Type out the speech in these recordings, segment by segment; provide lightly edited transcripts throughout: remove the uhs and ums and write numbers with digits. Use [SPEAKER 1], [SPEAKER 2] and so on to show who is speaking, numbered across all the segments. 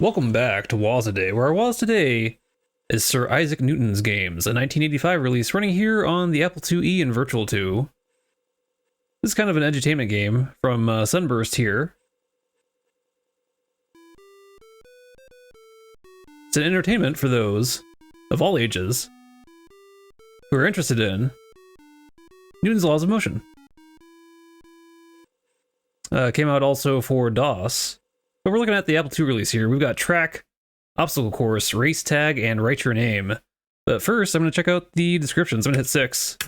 [SPEAKER 1] Welcome back to Woz Today, where our Woz today is Sir Isaac Newton's Games, a 1985 release running here on the Apple IIe and Virtual 2. This is kind of an edutainment game from Sunburst here. It's an entertainment for those of all ages who are interested in Newton's Laws of Motion. Came out also for DOS. But we're looking at the Apple II release here. We've got Track, Obstacle Course, Race Tag, and Write Your Name. But first, I'm going to check out the descriptions. I'm going to hit 6.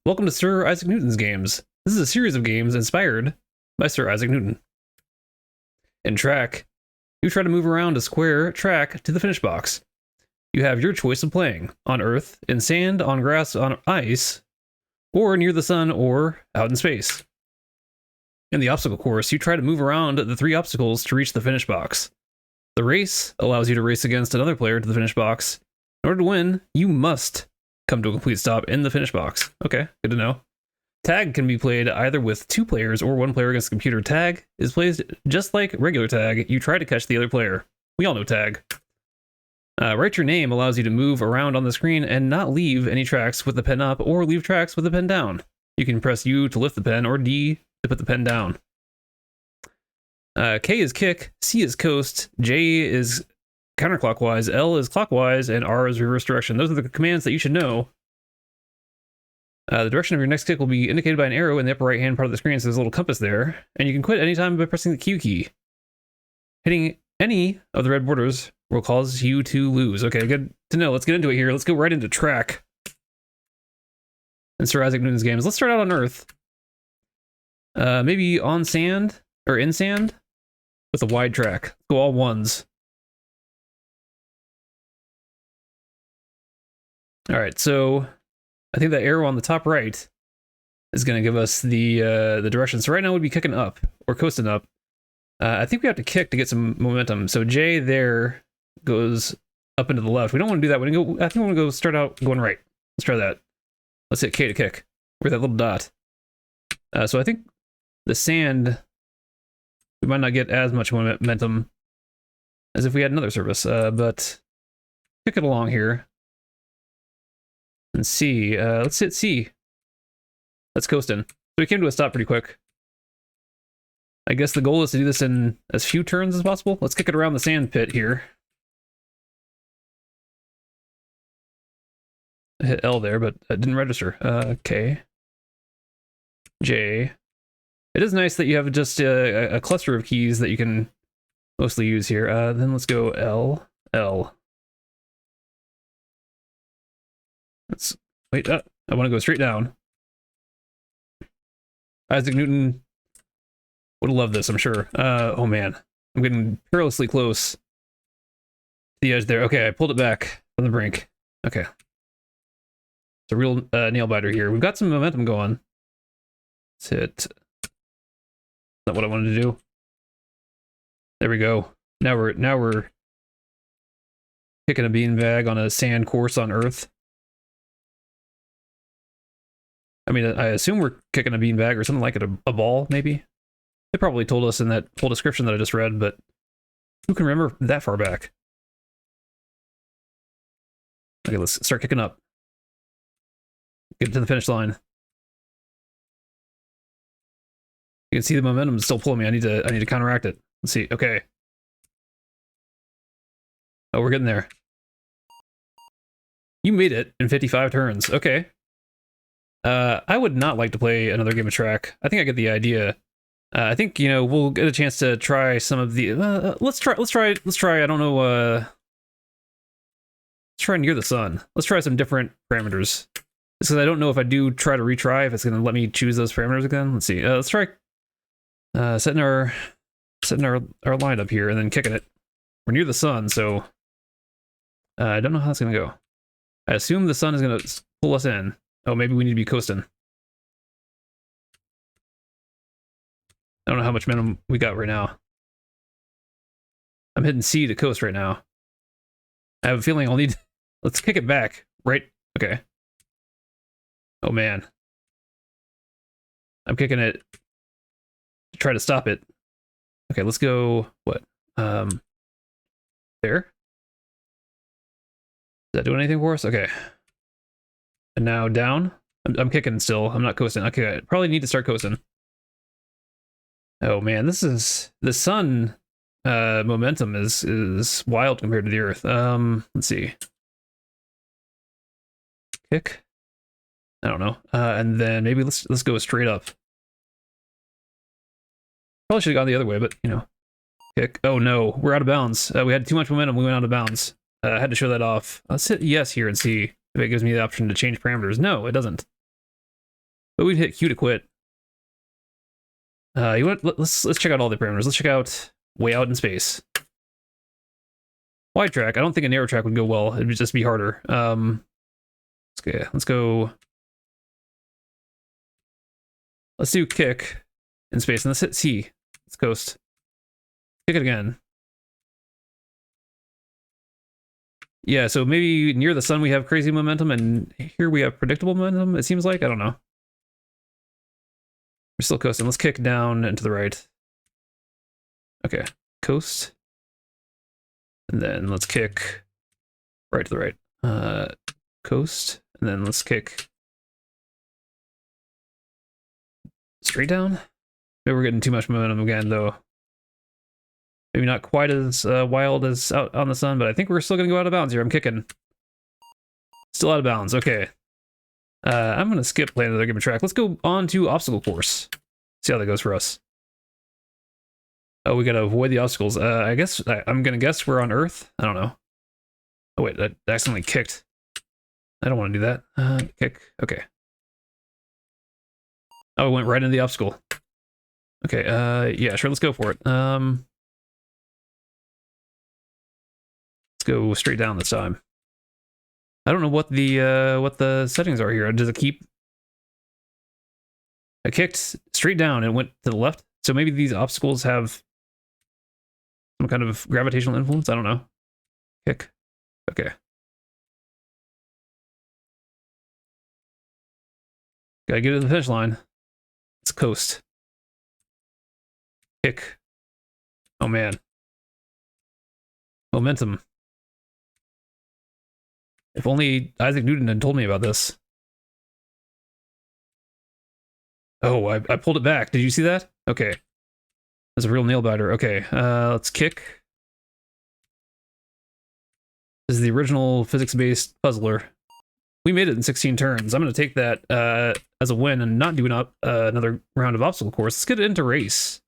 [SPEAKER 1] Welcome to Sir Isaac Newton's Games. This is a series of games inspired by Sir Isaac Newton. In Track, you try to move around a square track to the finish box. You have your choice of playing on Earth, in sand, on grass, on ice, or near the sun, or out in space. In the obstacle course, you try to move around the 3 obstacles to reach the finish box. The race allows you to race against another player to the finish box. In order to win, you must come to a complete stop in the finish box. Okay, good to know. Tag can be played either with 2 players or 1 player against the computer. Tag is played just like regular tag. You try to catch the other player. We all know tag. Write Your Name allows you to move around on the screen and not leave any tracks with the pen up or leave tracks with the pen down. You can press U to lift the pen or D to put the pen down. K is kick, C is coast, J is counterclockwise, L is clockwise, and R is reverse direction. Those are the commands that you should know. The direction of your next kick will be indicated by an arrow in the upper right hand part of the screen, so there's a little compass there. And you can quit anytime by pressing the Q key. Hitting any of the red borders will cause you to lose. Okay, good to know. Let's get into it here. Let's go right into Track and Sir Isaac Newton's Games. Let's start out on Earth. Maybe on sand, or in sand, with a wide track. Let's go all ones. Alright, so I think that arrow on the top right is going to give us the direction. So right now we'd be kicking up, or coasting up. I think we have to kick to get some momentum. So J there goes up into the left. We don't want to do that. I think we want to go start out going right. Let's try that. Let's hit K to kick. Where's that little dot? So I think the sand, we might not get as much momentum as if we had another surface, but kick it along here. And C, let's hit C. Let's coast in. So we came to a stop pretty quick. I guess the goal is to do this in as few turns as possible. Let's kick it around the sand pit here. I hit L there, but it didn't register. K. J. It is nice that you have just a cluster of keys that you can mostly use here. Then let's go L, L. Let's wait. I want to go straight down. Isaac Newton would have loved this, I'm sure. Oh man, I'm getting perilously close to the edge there. Okay, I pulled it back from the brink. Okay, it's a real nail biter here. We've got some momentum going. Let's hit. Not what I wanted to do. There we go. Now we're kicking a beanbag on a sand course on Earth. I mean, I assume we're kicking a beanbag or something like it, a ball, maybe? They probably told us in that whole description that I just read, but who can remember that far back? Okay, let's start kicking up. Get to the finish line. You can see the momentum is still pulling me. I need to counteract it. Let's see. Okay. Oh, we're getting there. You made it in 55 turns. Okay. I would not like to play another game of Track. I think I get the idea. I think, you know, we'll get a chance to try some of the let's try I don't know, let's try Near the Sun. Let's try some different parameters. Because I don't know if I do try to retry if it's going to let me choose those parameters again. Let's see. Let's try setting our lineup here and then kicking it. We're near the sun, so I don't know how that's gonna go. I assume the sun is gonna pull us in. Oh, maybe we need to be coasting. I don't know how much momentum we got right now. I'm hitting C to coast right now. I have a feeling I'll need. Let's kick it back. Right. Okay. Oh man. I'm kicking it to try to stop it. Okay, let's go, what? There. Does that do anything for us? Okay. And now down. I'm kicking still. I'm not coasting. Okay, I probably need to start coasting. Oh man, this is the sun momentum is wild compared to the earth. Let's see. Kick. I don't know. And then maybe let's go straight up. Probably should have gone the other way, but you know. Kick. Oh no, we're out of bounds. We had too much momentum. We went out of bounds. I had to show that off. Let's hit yes here and see if it gives me the option to change parameters. No, it doesn't. But we'd hit Q to quit. You want? Let's check out all the parameters. Let's check out way out in space. Wide track. I don't think a narrow track would go well. It would just be harder. Let's go. Let's do kick in space, and let's hit C. Let's coast. Kick it again. Yeah, so maybe near the sun we have crazy momentum, and here we have predictable momentum, it seems like. I don't know. We're still coasting. Let's kick down and to the right. Okay, coast. And then let's kick right to the right. Coast. And then let's kick straight down. Maybe we're getting too much momentum again, though. Maybe not quite as wild as out on the sun, but I think we're still going to go out of bounds here. I'm kicking. Still out of bounds. Okay. I'm going to skip playing another game of track. Let's go on to obstacle course. See how that goes for us. Oh, we got to avoid the obstacles. I guess I'm going to guess we're on Earth. I don't know. Oh, wait. I accidentally kicked. I don't want to do that. Kick. Okay. Oh, it went right into the obstacle. Okay. Yeah, sure. Let's go for it. Let's go straight down this time. I don't know what the settings are here. Does it keep? I kicked straight down and went to the left. So maybe these obstacles have some kind of gravitational influence. I don't know. Kick. Okay. Gotta get to the finish line. Let's coast. Kick. Oh man. Momentum. If only Isaac Newton had told me about this. Oh, I pulled it back. Did you see that? Okay. That's a real nail biter. Okay, let's kick. This is the original physics-based puzzler. We made it in 16 turns. I'm going to take that as a win and not do another round of obstacle course. Let's get into race.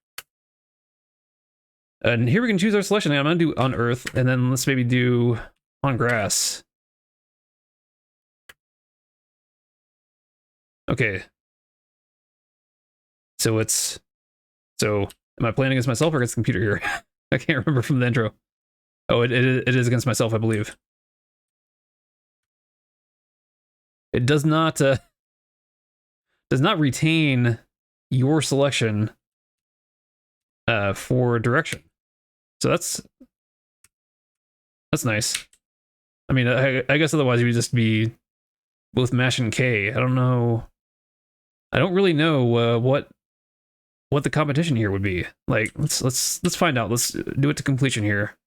[SPEAKER 1] And here we can choose our selection. I'm going to do on Earth, and then let's maybe do on grass. Okay. So am I playing against myself or against the computer here? I can't remember from the intro. Oh, it is against myself, I believe. It does not retain your selection for direction. So that's nice. I mean, I guess otherwise you would just be both mashing K. I don't know. I don't really know what the competition here would be. Like, let's find out. Let's do it to completion here.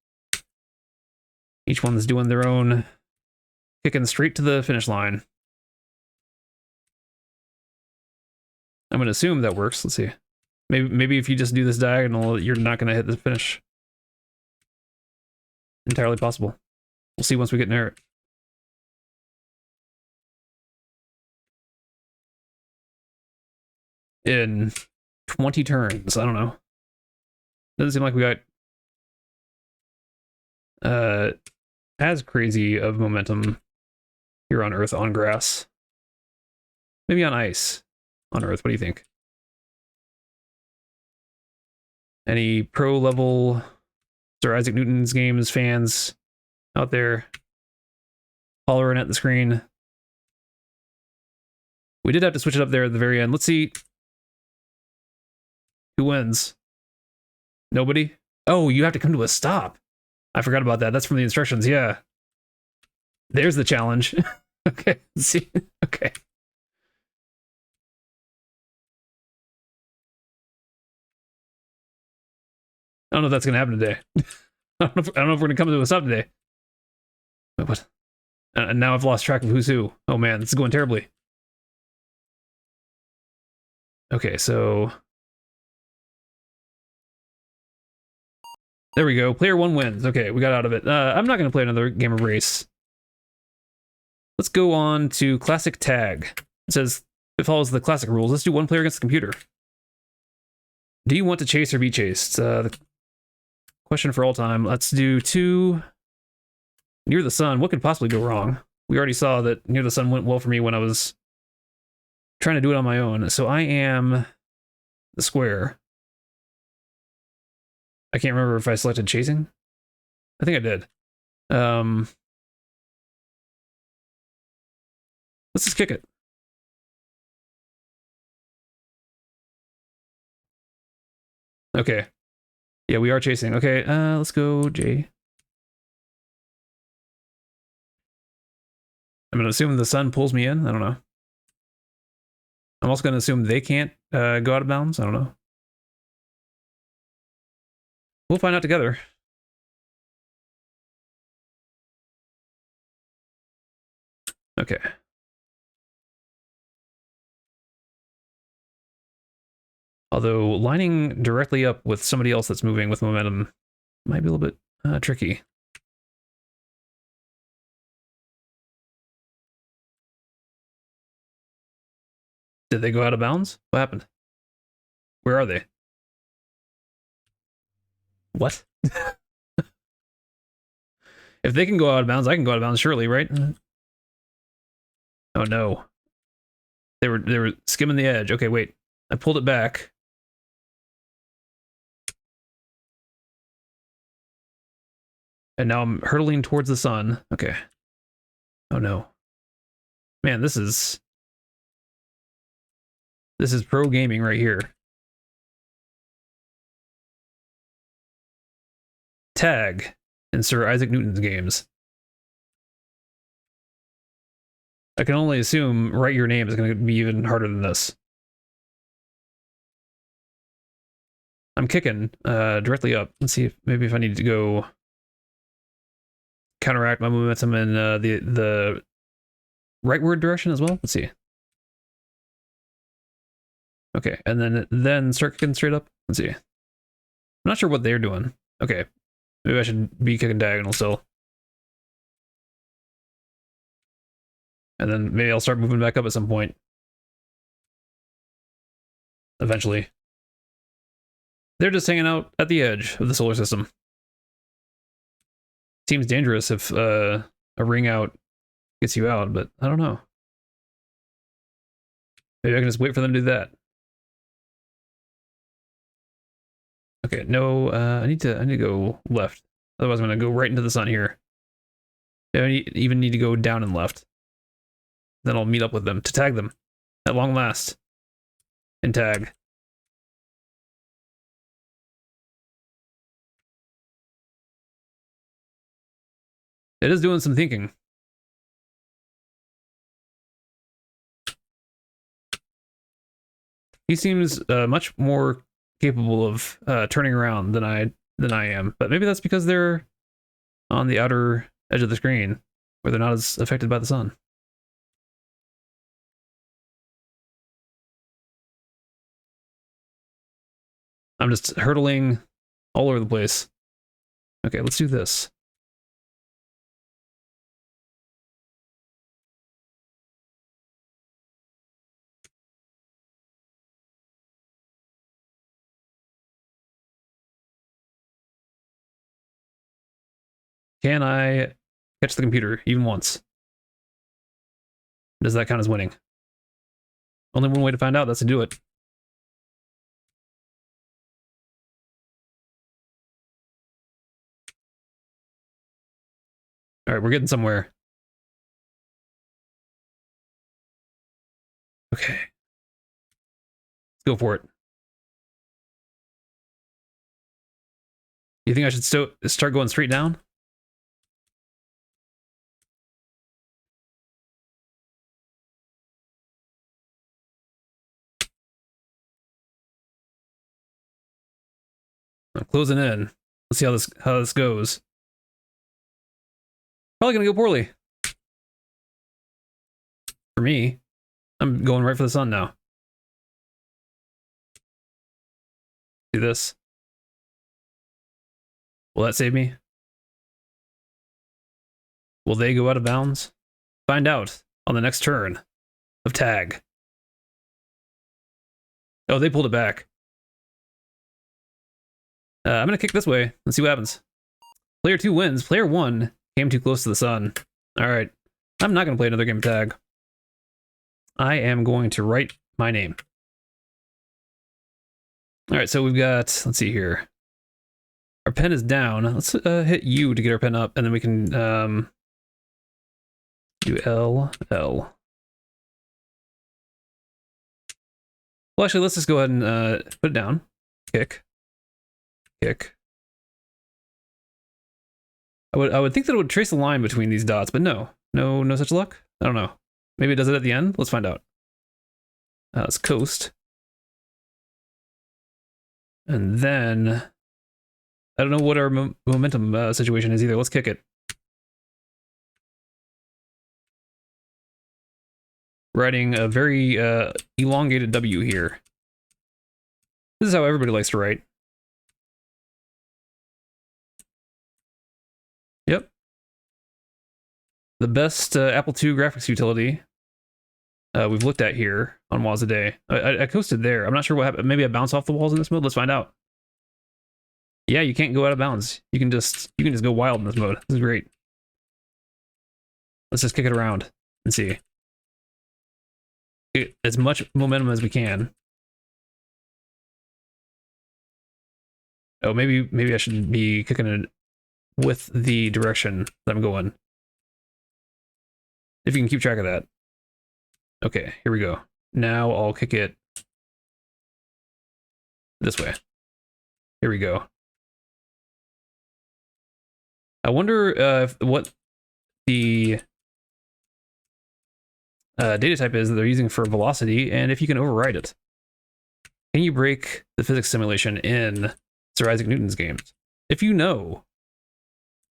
[SPEAKER 1] Each one's doing their own, kicking straight to the finish line. I'm gonna assume that works. Let's see. Maybe if you just do this diagonal, you're not gonna hit the finish. Entirely possible. We'll see once we get near it. In 20 turns, I don't know. Doesn't seem like we got as crazy of momentum here on Earth on grass. Maybe on ice on Earth. What do you think? Any pro level Sir Isaac Newton's games fans out there hollering at the screen? We did have to switch it up there at the very end. Let's see who wins. Nobody? Oh, you have to come to a stop. I forgot about that. That's from the instructions. Yeah. There's the challenge. Okay. Let's see. Okay. I don't know if that's going to happen today. I don't know if we're gonna come to a stop today. Wait, what? And now I've lost track of who's who. Oh man, this is going terribly. Okay, so there we go. Player 1 wins. Okay, we got out of it. I'm not gonna play another game of race. Let's go on to classic tag. It says it follows the classic rules. Let's do one player against the computer. Do you want to chase or be chased? The question for all time. Let's do 2 near the sun. What could possibly go wrong? We already saw that near the sun went well for me when I was trying to do it on my own. So I am the square. I can't remember if I selected chasing. I think I did. Let's just kick it. Okay. Yeah, we are chasing. Okay, let's go J. I'm gonna assume the sun pulls me in. I don't know. I'm also gonna assume they can't go out of bounds. I don't know. We'll find out together. Okay. Although lining directly up with somebody else that's moving with momentum might be a little bit tricky. Did they go out of bounds? What happened? Where are they? What? If they can go out of bounds, I can go out of bounds, surely, right? Oh no. They were skimming the edge. Okay, wait. I pulled it back. And now I'm hurtling towards the sun. Okay. Oh no. Man, this is pro gaming right here. Tag in Sir Isaac Newton's games. I can only assume write your name is going to be even harder than this. I'm kicking directly up. Let's see if maybe if I need to go counteract my momentum in the rightward direction as well. Let's see. Okay, and then start kicking straight up. Let's see. I'm not sure what they're doing. Okay, maybe I should be kicking diagonal still. And then maybe I'll start moving back up at some point. Eventually. They're just hanging out at the edge of the solar system. Seems dangerous if a ring out gets you out, but I don't know. Maybe I can just wait for them to do that. Okay, no, I need to go left. Otherwise I'm gonna go right into the sun here. I even need to go down and left. Then I'll meet up with them to tag them at long last. And tag. It is doing some thinking. He seems much more capable of turning around than I am, but maybe that's because they're on the outer edge of the screen where they're not as affected by the sun. I'm just hurtling all over the place. Okay, let's do this. Can I catch the computer even once? Does that count as winning? Only one way to find out, that's to do it. All right, we're getting somewhere. Okay. Let's go for it. You think I should start going straight down? I'm closing in. Let's see how this goes. Probably gonna go poorly. For me, I'm going right for the sun now. See this? Will that save me? Will they go out of bounds? Find out on the next turn of tag. Oh, they pulled it back. I'm gonna kick this way. Let's see what happens. Player 2 wins. Player 1 came too close to the sun. Alright. I'm not gonna play another game of tag. I am going to write my name. Alright, so we've got, let's see here. Our pen is down. Let's hit U to get our pen up, and then we can do L. Well, actually, let's just go ahead and put it down. Kick. I would think that it would trace a line between these dots, but no such luck. I don't know. Maybe it does it at the end. Let's find out. Let's coast, and then I don't know what our momentum situation is either. Let's kick it. Writing a very elongated W here. This is how everybody likes to write. Yep. The best Apple II graphics utility we've looked at here on Wazaday. I coasted there. I'm not sure what happened. Maybe I bounced off the walls in this mode. Let's find out. Yeah, you can't go out of bounds. You can just go wild in this mode. This is great. Let's just kick it around and see. Get as much momentum as we can. Oh, maybe I should be kicking it with the direction that I'm going. If you can keep track of that. Okay, here we go. Now I'll kick it this way. Here we go. I wonder what the data type is that they're using for velocity, and if you can override it. Can you break the physics simulation in Sir Isaac Newton's games? If you know,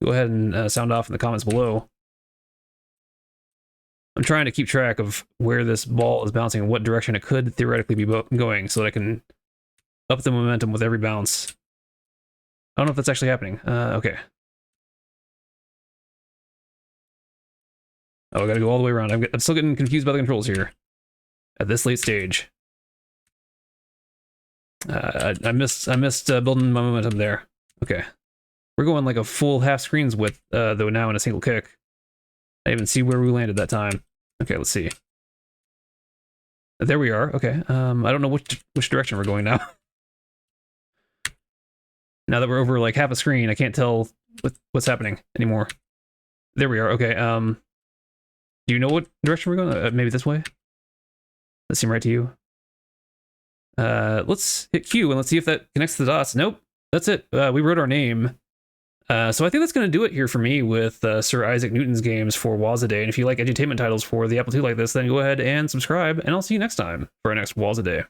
[SPEAKER 1] go ahead and sound off in the comments below. I'm trying to keep track of where this ball is bouncing and what direction it could theoretically be going so that I can up the momentum with every bounce. I don't know if that's actually happening. Okay. Oh, I gotta go all the way around. I'm still getting confused by the controls here at this late stage. I missed building my momentum there. Okay. We're going like a full half screen's width, though, now in a single kick. I didn't even see where we landed that time. Okay, let's see. There we are. Okay. I don't know which direction we're going now. Now that we're over like half a screen, I can't tell what's happening anymore. There we are. Okay. Do you know what direction we're going? Maybe this way? That seem right to you? Let's hit Q and let's see if that connects to the dots. Nope. That's it. We wrote our name. So I think that's going to do it here for me with Sir Isaac Newton's games for Wazaday. And if you like edutainment titles for the Apple II like this, then go ahead and subscribe, and I'll see you next time for our next Wazaday.